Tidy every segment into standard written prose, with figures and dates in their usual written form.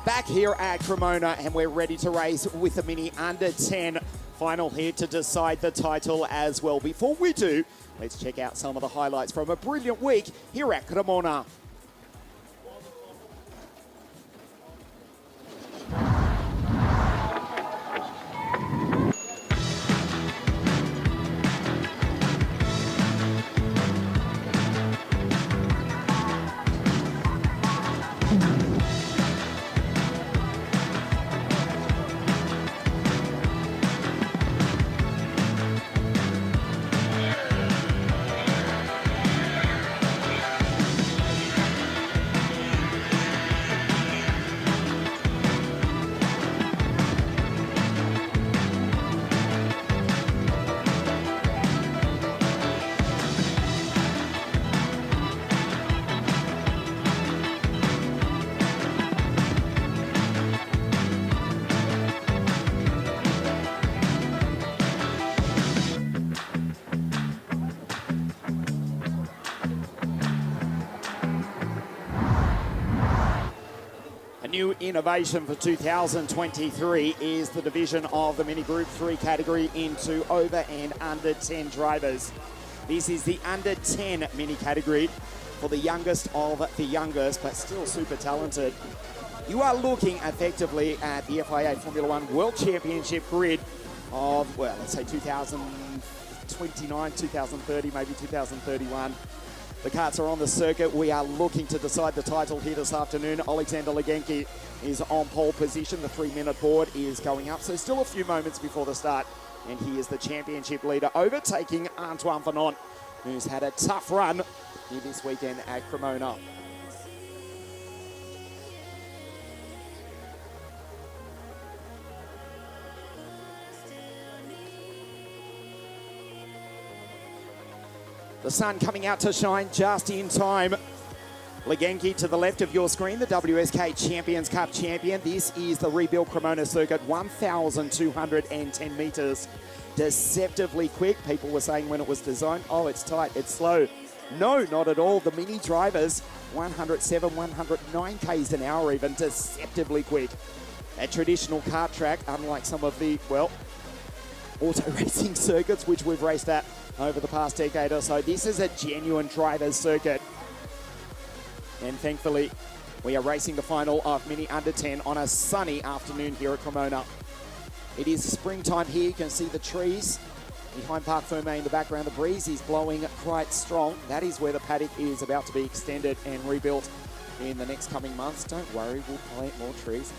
back here at Cremona, and we're ready to race with the Mini Under 10 final here to decide the title as well. Before we do, let's check out some of the highlights from a brilliant week here at Cremona. New innovation for 2023 is the division of the Mini Group 3 category into over and under 10 drivers. This is the under 10 mini category for the youngest of the youngest, but still super talented. You are looking effectively at the FIA Formula One World Championship grid of, well, let's say 2029, 2030, maybe 2031. The karts are on the circuit. We are looking to decide the title here this afternoon. Alexander Legenki is on pole position. The 3-minute board is going up, so still a few moments before the start. And he is the championship leader, overtaking Antoine Fanon, who's had a tough run here this weekend at Cremona. The sun coming out to shine just in time. Legenki to the left of your screen, the WSK Champions Cup champion. This is the rebuilt Cremona circuit, 1,210 metres. Deceptively quick. People were saying when it was designed, oh, it's tight, it's slow. No, not at all. The mini drivers, 107, 109 k's an hour even, deceptively quick. A traditional kart track, unlike some of the, well, auto racing circuits which we've raced at over the past decade or so. This is a genuine driver's circuit. And thankfully, we are racing the final of Mini Under 10 on a sunny afternoon here at Cremona. It is springtime here. You can see the trees behind Parc Ferme in the background. The breeze is blowing quite strong. That is where the paddock is about to be extended and rebuilt in the next coming months. Don't worry, we'll plant more trees.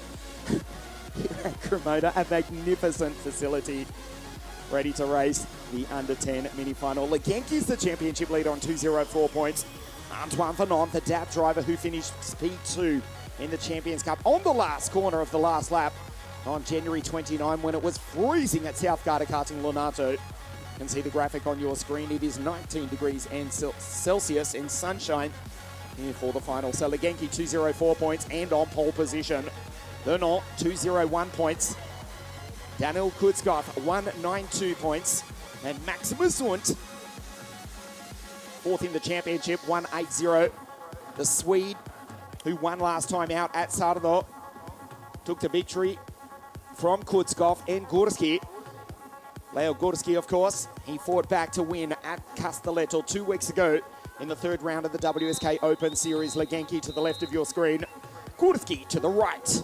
Here at Cremona, a magnificent facility ready to race the Under 10 mini final. Legenki is the championship leader on 204 points. Antoine Fanon, the DAP driver who finished P2 in the Champions Cup on the last corner of the last lap on January 29 when it was freezing at South Garda Karting Lonato. You can see the graphic on your screen. It is 19 degrees and Celsius in sunshine here for the final. So Legenki 204 points and on pole position. Bernal 201 points. Daniel Kutzkoff 192 points. And Maximus Unt, fourth in the championship, 180. The Swede, who won last time out at Sardo, took the victory from Kutzkoff and Gurski. Leo Gurski, of course, he fought back to win at Castelletto 2 weeks ago in the third round of the WSK Open Series. Legenki to the left of your screen, Gurski to the right.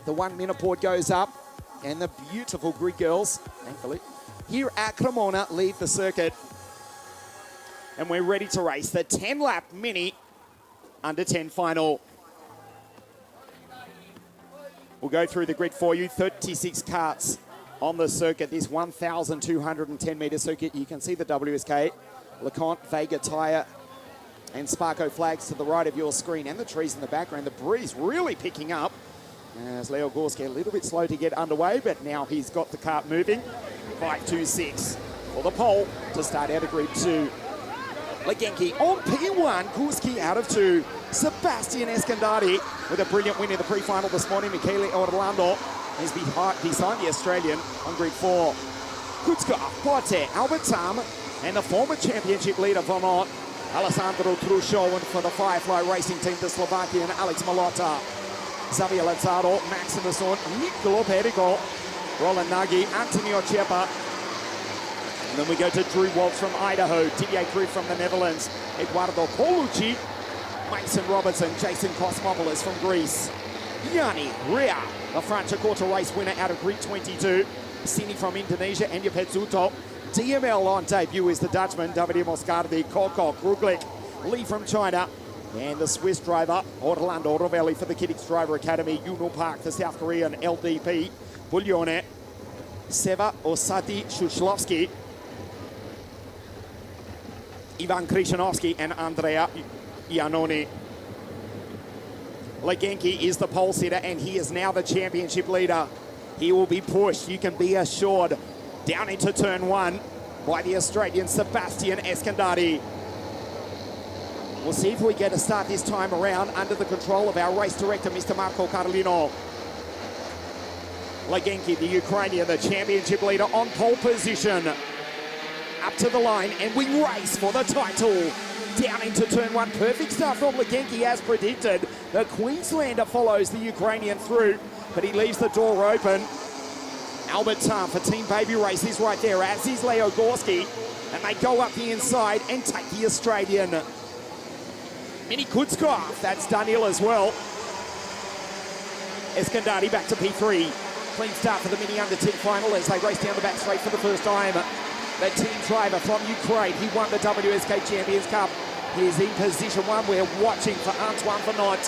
The 1-minute board goes up, and the beautiful grid girls, thankfully, here at Cremona leave the circuit. And we're ready to race the 10-lap Mini Under 10 final. We'll go through the grid for you. 36 karts on the circuit, this 1,210-metre circuit. You can see the WSK, LeConte, Vega Tyre, and Sparko flags to the right of your screen, and the trees in the background. The breeze really picking up as Leo Gorski a little bit slow to get underway, but now he's got the kart moving. 5.26 for the pole to start out of grid 2. Legenki on P1, Gorski out of 2. Sebastian Eskandari with a brilliant win in the pre-final this morning. Michele Orlando is beside the Australian on grid 4. Kutzkoff, Poite, Albert Tam, and the former championship leader Vermont Alessandro Trushow, and for the Firefly Racing Team, the Slovakian Alex Malota, Xavier Lazaro, Maximus On, Nicolo Perico, Roland Nagy, Antonio Chepa. And then we go to Drew Waltz from Idaho, Didier Cruz from the Netherlands, Eduardo Colucci, Mason Robertson, Jason Kosmopoulos from Greece, Yanni Ria, the Franciacorta race winner out of Grid 22, Sini from Indonesia, Enya Petzuto. DML on debut is the Dutchman, W Moscardi, Koko Kruglik, Lee from China, and the Swiss driver, Orlando Rovelli for the Kiddix Driver Academy, Yuno Park, the South Korean LDP, Buljone, Seva Osati Shushlovsky, Ivan Krishanovsky, and Andrea Iannoni. Legenki is the pole sitter, and he is now the championship leader. He will be pushed, you can be assured, down into turn one by the Australian Sebastian Eskandari. We'll see if we get a start this time around under the control of our race director, Mr. Marco Carlino. Legenki, the Ukrainian, the championship leader, on pole position. Up to the line, and we race for the title. Down into turn one, perfect start from Legenki as predicted. The Queenslander follows the Ukrainian through, but he leaves the door open. Albert Tam for Team Baby Race is right there, as is Leo Gorski. And they go up the inside and take the Australian. Mini Kutskov, that's done ill as well. Eskandari back to P3. Clean start for the Mini Under-10 final as they race down the back straight for the first time. The team driver from Ukraine, he won the WSK Champions Cup. He's in position one. We're watching for Antoine Fanot.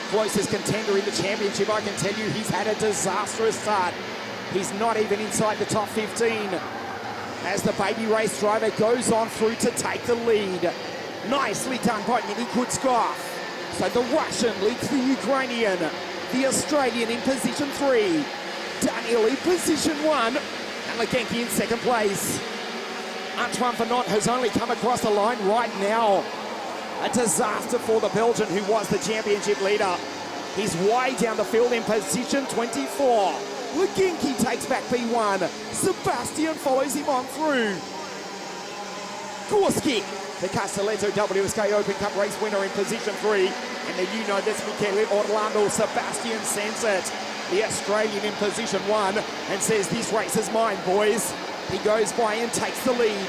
Closest contender in the championship, I can tell you, he's had a disastrous start. He's not even inside the top 15. As the Baby Race driver goes on through to take the lead. Nicely done by Mini Kutskov. So the Russian leads the Ukrainian. The Australian in position 3. Daniel in position 1. And Legenki in second place. Antoine Fanot has only come across the line right now. A disaster for the Belgian, who was the championship leader. He's way down the field in position 24. Legenki takes back P1. Sebastian follows him on through. Gorski, the Castelletto WSK Open Cup race winner, in position 3. And then you know this, Michele Orlando. Sebastian sends it. The Australian in position 1 and says, this race is mine, boys. He goes by and takes the lead.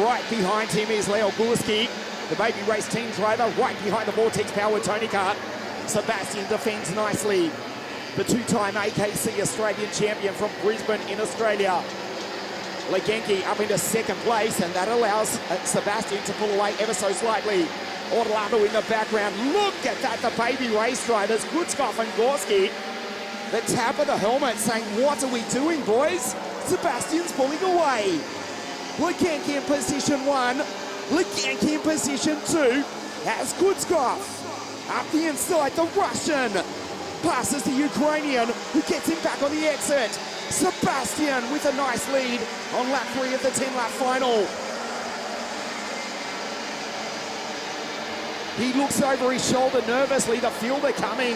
Right behind him is Leo Gorski, the Baby Race team driver, right behind the Vortex Power Tony Kart. Sebastian defends nicely. The two-time AKC Australian champion from Brisbane in Australia. Legenki up into second place, and that allows Sebastian to pull away ever so slightly. Orlando in the background. Look at that, the Baby Race drivers, Kutskov and Gorski. The tap of the helmet saying, what are we doing, boys? Sebastian's pulling away. Legenki in position 1. Legenki in position 2. Has Kutskov. Up the inside, the Russian passes the Ukrainian, who gets him back on the exit. Sebastian with a nice lead on lap 3 of the 10-lap final. He looks over his shoulder nervously, the fielder coming.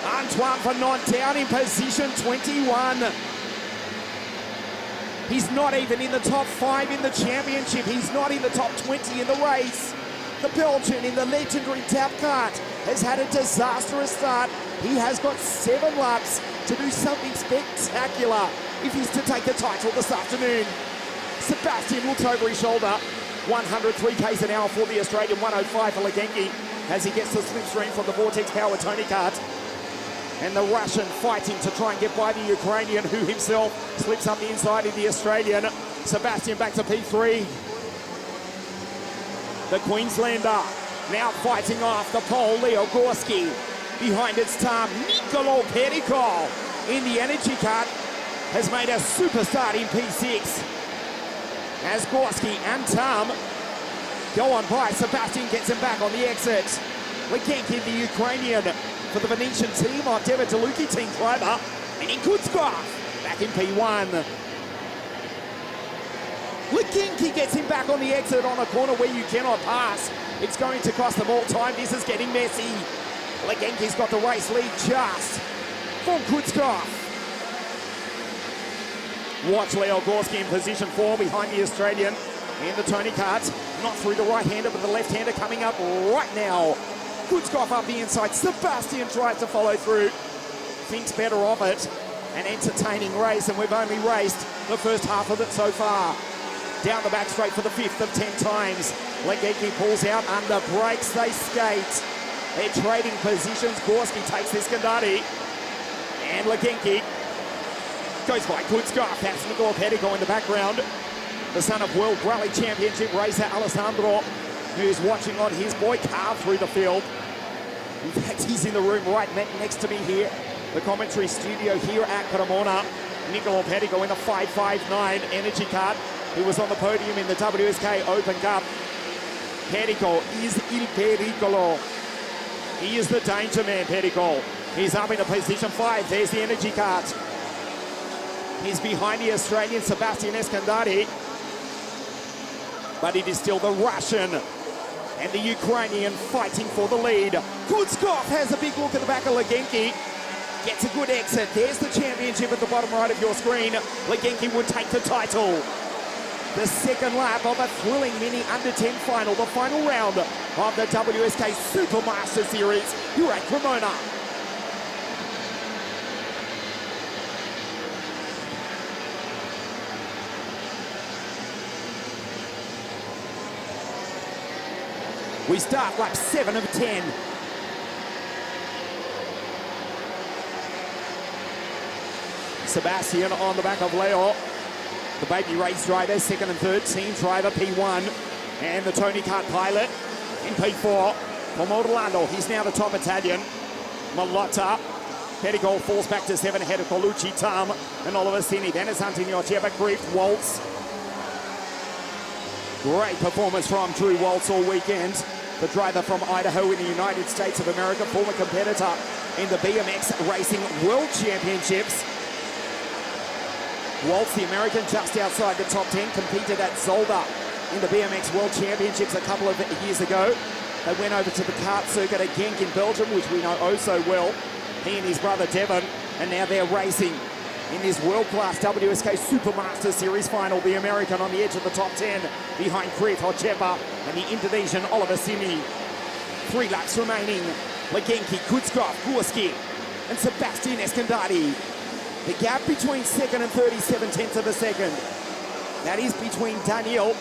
Antoine Fanot down in position 21. He's not even in the top 5 in the championship. He's not in the top 20 in the race. The Belgian in the legendary Tap Kart has had a disastrous start. He has got 7 laps to do something spectacular if he's to take the title this afternoon. Sebastian looks over his shoulder. 103 k's an hour for the Australian, 105 for Legenki as he gets the slipstream from the Vortex Power Tony Kart. And the Russian fighting to try and get by the Ukrainian, who himself slips up the inside of the Australian. Sebastian back to P3. The Queenslander now fighting off the pole, Leo Gorski. Behind its Tam, Nicolo Perico in the energy kart has made a super start in P6. As Gorski and Tam go on by, Sebastian gets him back on the exit. Legenki, the Ukrainian, for the Venetian team, our David Delucchi team driver, and in Kutskov, back in P1. Legenki gets him back on the exit on a corner where you cannot pass. It's going to cost them all time. This is getting messy. Legenki's got the race lead just from Kutskov. Watch Leo Gorski in position 4 behind the Australian. in the Tony kart. Not through the right-hander, but the left-hander coming up right now. Kutzkoff up the inside. Sebastian tries to follow through. Thinks better of it. An entertaining race, and we've only raced the first half of it so far. Down the back straight for the 5th of 10 times. Legecki pulls out under brakes. They skate. They're trading positions. Gorski takes Eskandari. And Legecki goes by Kutzkoff. That's Nikola Pedico in the background. The son of World Rally Championship racer Alessandro, who's watching on his boy car through the field. In fact, he's in the room right next to me here. The commentary studio here at Cremona. Nikola Pedico in the 559 Energy Card, who was on the podium in the WSK Open Cup. Pedico is il pericolo. He is the danger man, Pedico. He's up into position 5. There's the Energy Card. He's behind the Australian Sebastian Eskandari. But it is still the Russian and the Ukrainian fighting for the lead. Kutzkoff has a big look at the back of Legecki. Gets a good exit. There's the championship at the bottom right of your screen. Legecki would take the title. The second lap of a thrilling mini under 10 final. The final round of the WSK Supermaster Series here at Cremona. We start lap 7 of 10. Sebastian on the back of Leo. The baby race driver, 2nd and 3rd. Team driver, P1. And the Tony kart pilot in P4. From Orlando, he's now the top Italian. Malotta. Pedico falls back to 7 ahead of Colucci, Tam, and Oliver Sini. Then it's Antonio Cheba, Grief, Waltz. Great performance from Drew Waltz all weekend. The driver from Idaho in the United States of America, former competitor in the BMX Racing World Championships. Waltz, the American, just outside the top 10, competed at Zolder in the BMX World Championships a couple of years ago. They went over to the kart circuit at Genk in Belgium, which we know oh so well. He and his brother Devon, and now they're racing in this world-class WSK Supermaster Series final. The American on the edge of the top 10, behind Krief Hochepa and the Indonesian Oliver Simi. 3 laps remaining. Legecki, Kutzkoff, Gorski, and Sebastian Eskandari. The gap between 2nd and 37/10 of a second. That is between Daniel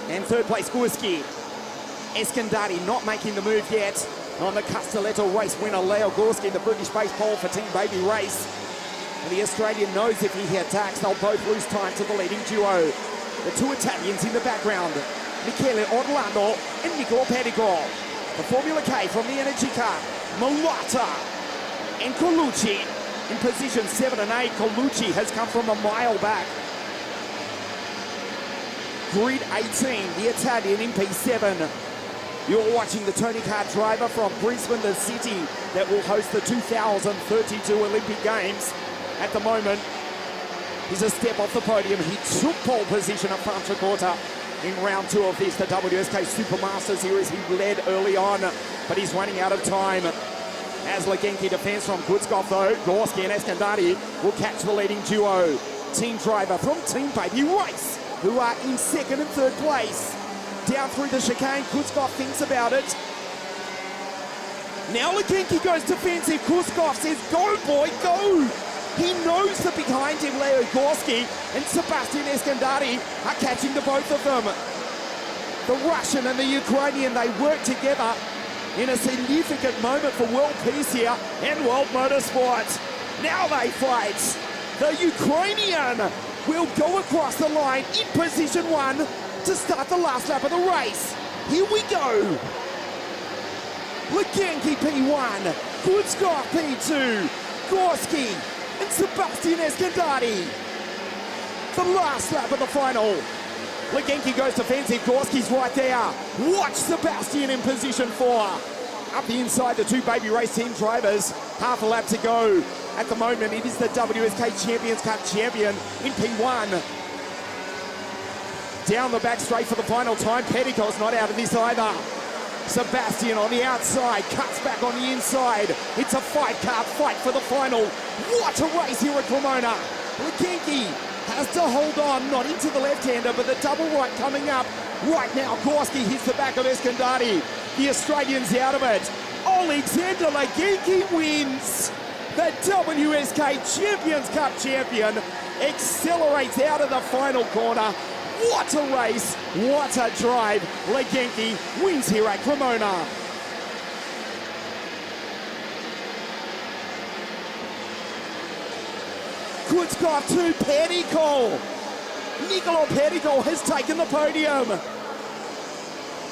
and 3rd place Gorski. Eskandari not making the move yet on the Castelletto race winner Leo Gorski, the British-based pole for Team Baby Race. And the Australian knows if he attacks, they'll both lose time to the leading duo. The 2 Italians in the background, Michele Orlando and Nicola Pedico. The Formula K from the Energy Car, Malotta and Colucci in position 7 and 8. Colucci has come from a mile back. Grid 18, the Italian in P7. You're watching the Tony kart driver from Brisbane, the city that will host the 2032 Olympic Games. At the moment, he's a step off the podium. He took pole position at Franciacorta in round 2 of this, the WSK Supermaster Series. He led early on, but he's running out of time. As Legecki defends from Kutzkoff, though, Gorski and Eskandari will catch the leading duo. Team driver from Team Baby Race, who are in 2nd and 3rd place. Down through the chicane, Kutzkoff thinks about it. Now Legecki goes defensive. Kutzkoff says, go boy, go! He knows that behind him, Leo Gorski and Sebastian Eskandari are catching the both of them. The Russian and the Ukrainian, they work together in a significant moment for world peace here and world motorsport. Now they fight. The Ukrainian will go across the line in position 1 to start the last lap of the race. Here we go. Legecki P1, Kutzkoff P2, Gorski and Sebastian Eskandari. The last lap of the final. Legecki goes defensive, Gorski's right there. Watch Sebastian in position 4. Up the inside, the 2 Baby Race team drivers. Half a lap to go. At the moment, it is the WSK Champions Cup champion in P1. Down the back straight for the final time. Pedico's not out of this either. Sebastian on the outside, cuts back on the inside. It's a 5-car fight for the final. What a race here at Cremona. Legecki has to hold on, not into the left-hander, but the double right coming up. Right now, Gorski hits the back of Eskandari. The Australian's out of it. Alexander Legenki wins. The WSK Champions Cup champion accelerates out of the final corner. What a race, what a drive. Legenki wins here at Cremona. Kutzkov to Petticoat. Nicola Petticoat has taken the podium.